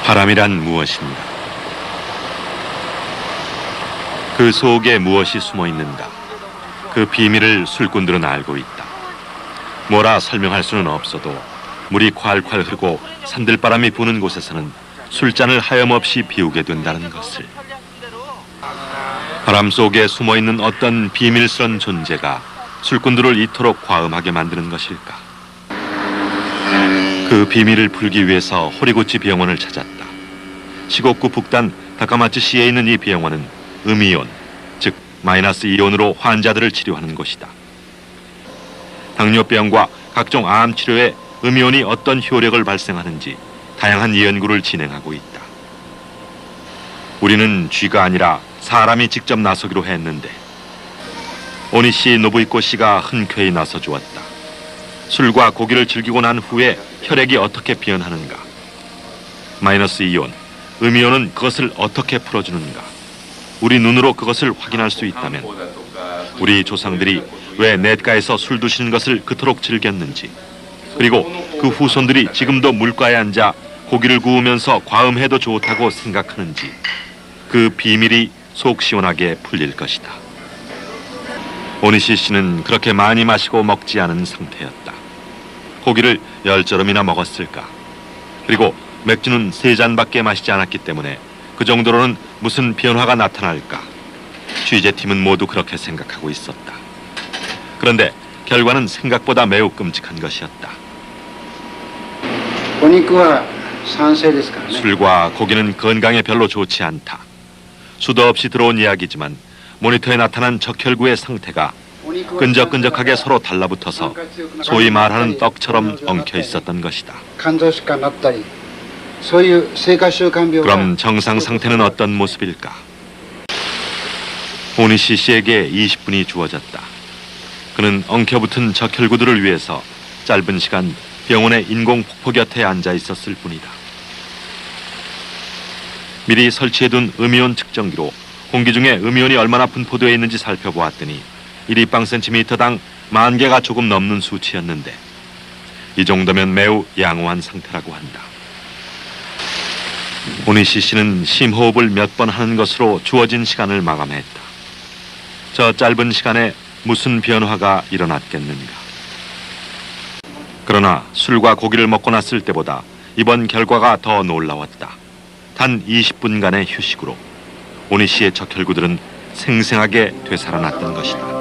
바람이란 무엇인가? 그 속에 무엇이 숨어 있는가? 그 비밀을 술꾼들은 알고 있다. 뭐라 설명할 수는 없어도 물이 콸콸 흐르고 산들바람이 부는 곳에서는 술잔을 하염없이 비우게 된다는 것을. 바람 속에 숨어 있는 어떤 비밀스런 존재가 술꾼들을 이토록 과음하게 만드는 것일까? 그 비밀을 풀기 위해서 호리구치 병원을 찾았다. 시곡구 북단 다카마츠시에 있는 이 병원은 음이온, 즉 마이너스 이온으로 환자들을 치료하는 곳이다. 당뇨병과 각종 암 치료에 음이온이 어떤 효력을 발생하는지 다양한 연구를 진행하고 있다. 우리는 쥐가 아니라 사람이 직접 나서기로 했는데 오니시 노부이코 씨가 흔쾌히 나서 주었다. 술과 고기를 즐기고 난 후에 혈액이 어떻게 변하는가? 마이너스 이온, 음이온은 그것을 어떻게 풀어주는가? 우리 눈으로 그것을 확인할 수 있다면 우리 조상들이 왜 냇가에서 술 드시는 것을 그토록 즐겼는지, 그리고 그 후손들이 지금도 물가에 앉아 고기를 구우면서 과음해도 좋다고 생각하는지 그 비밀이 속 시원하게 풀릴 것이다. 오니시 씨는 그렇게 많이 마시고 먹지 않은 상태였다. 고기를 10저름이나 먹었을까? 그리고 맥주는 3잔밖에 마시지 않았기 때문에 그 정도로는 무슨 변화가 나타날까? 취재팀은 모두 그렇게 생각하고 있었다. 그런데 결과는 생각보다 매우 끔찍한 것이었다. 술과 고기는 건강에 별로 좋지 않다. 수도 없이 들어온 이야기지만 모니터에 나타난 적혈구의 상태가 끈적끈적하게 서로 달라붙어서 소위 말하는 떡처럼 엉켜 있었던 것이다. 그럼 정상 상태는 어떤 모습일까? 오니시 씨에게 20분이 주어졌다. 그는 엉켜붙은 적혈구들을 위해서 짧은 시간 병원의 인공 폭포 곁에 앉아 있었을 뿐이다. 미리 설치해둔 음이온 측정기로 공기 중에 음이온이 얼마나 분포되어 있는지 살펴보았더니 1立方cm당 10,000개가 조금 넘는 수치였는데 이 정도면 매우 양호한 상태라고 한다. 오니시 씨는 심호흡을 몇 번 하는 것으로 주어진 시간을 마감했다. 저 짧은 시간에 무슨 변화가 일어났겠는가? 그러나 술과 고기를 먹고 났을 때보다 이번 결과가 더 놀라웠다. 단 20분간의 휴식으로 오니시의 적혈구들은 생생하게 되살아났던 것이다.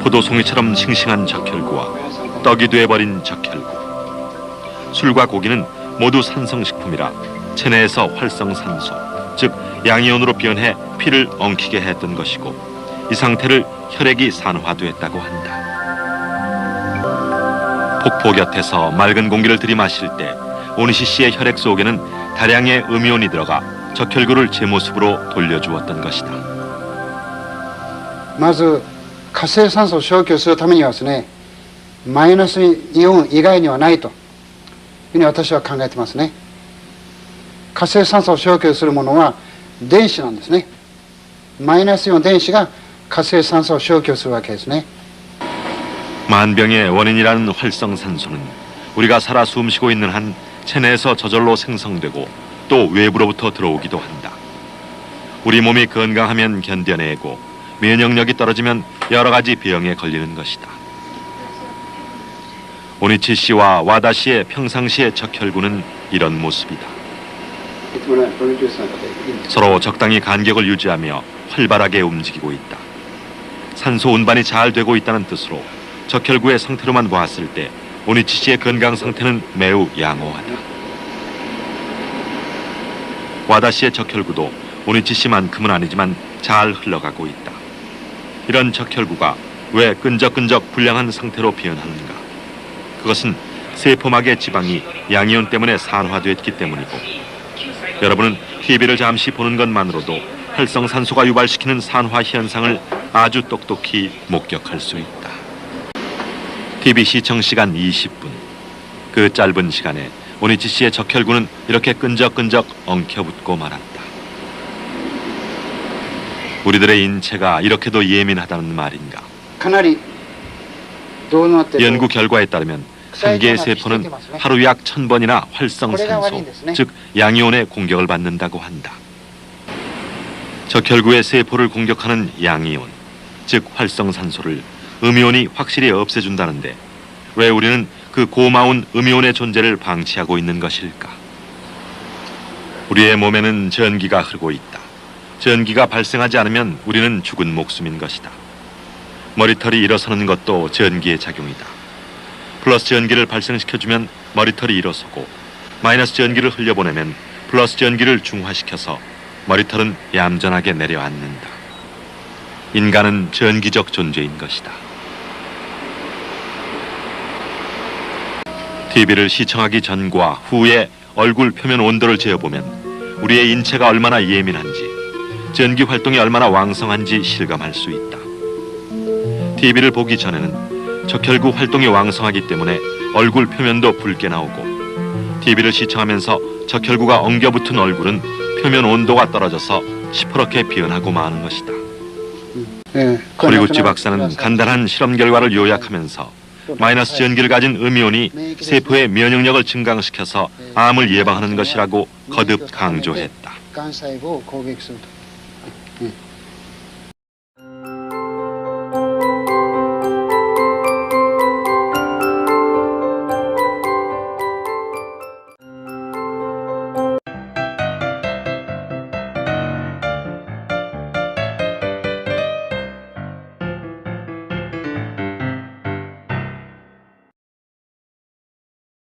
포도송이처럼 싱싱한 적혈구와 떡이 돼버린 적혈구. 술과 고기는 모두 산성식품이라 체내에서 활성산소, 즉 양이온으로 변해 피를 엉키게 했던 것이고 이 상태를 혈액이 산화됐다고 한다. 폭포 곁에서 맑은 공기를 들이마실 때 오니시 씨의 혈액 속에는 다량의 음이온이 들어가 적혈구를 제 모습으로 돌려주었던 것이다. まず活性酸素を消去するためにはですね、マイナスイオン以外にはないというふうに私は考えてますね。活性酸素を消去するものは電子なんですね。マイナスイオン電子が活性酸素を消去するわけですね。 만병의 원인이라는 활성산소는 우리가 살아 숨쉬고 있는 한 체내에서 저절로 생성되고 또 외부로부터 들어오기도 한다. 우리 몸이 건강하면 견뎌내고 면역력이 떨어지면 여러 가지 병에 걸리는 것이다. 오니치 씨와 와다 씨의 평상시의 적혈구는 이런 모습이다. 서로 적당히 간격을 유지하며 활발하게 움직이고 있다. 산소 운반이 잘 되고 있다는 뜻으로 적혈구의 상태로만 보았을 때 오니치 씨의 건강 상태는 매우 양호하다. 와다 씨의 적혈구도 오니치 씨만큼은 아니지만 잘 흘러가고 있다. 이런 적혈구가 왜 끈적끈적 불량한 상태로 변하는가? 그것은 세포막의 지방이 양이온 때문에 산화됐기 때문이고 여러분은 TV를 잠시 보는 것만으로도 활성산소가 유발시키는 산화 현상을 아주 똑똑히 목격할 수 있다. TV 시청 시간 20분. 그 짧은 시간에 오니치 씨의 적혈구는 이렇게 끈적끈적 엉켜붙고 말았다. 우리들의 인체가 이렇게도 예민하다는 말인가? 연구 결과에 따르면 한 개의 세포는 하루 약 1000번이나 활성산소, 즉 양이온의 공격을 받는다고 한다. 적혈구의 세포를 공격하는 양이온, 즉 활성산소를 음이온이 확실히 없애준다는데 왜 우리는 그 고마운 음이온의 존재를 방치하고 있는 것일까? 우리의 몸에는 전기가 흐르고 있다. 전기가 발생하지 않으면 우리는 죽은 목숨인 것이다. 머리털이 일어서는 것도 전기의 작용이다. 플러스 전기를 발생시켜주면 머리털이 일어서고 마이너스 전기를 흘려보내면 플러스 전기를 중화시켜서 머리털은 얌전하게 내려앉는다. 인간은 전기적 존재인 것이다. TV를 시청하기 전과 후에 얼굴 표면 온도를 재어보면 우리의 인체가 얼마나 예민한지, 전기 활동이 얼마나 왕성한지 실감할 수 있다. TV를 보기 전에는 적혈구 활동이 왕성하기 때문에 얼굴 표면도 붉게 나오고, TV를 시청하면서 적혈구가 엉겨붙은 얼굴은 표면 온도가 떨어져서 시퍼렇게 변하고 마는 것이다. 허리구찌 박사는 간단한 실험 결과를 요약하면서 마이너스 전기를 가진 음이온이 세포의 면역력을 증강시켜서 암을 예방하는 것이라고 거듭 강조했다. がん細胞を攻撃すると。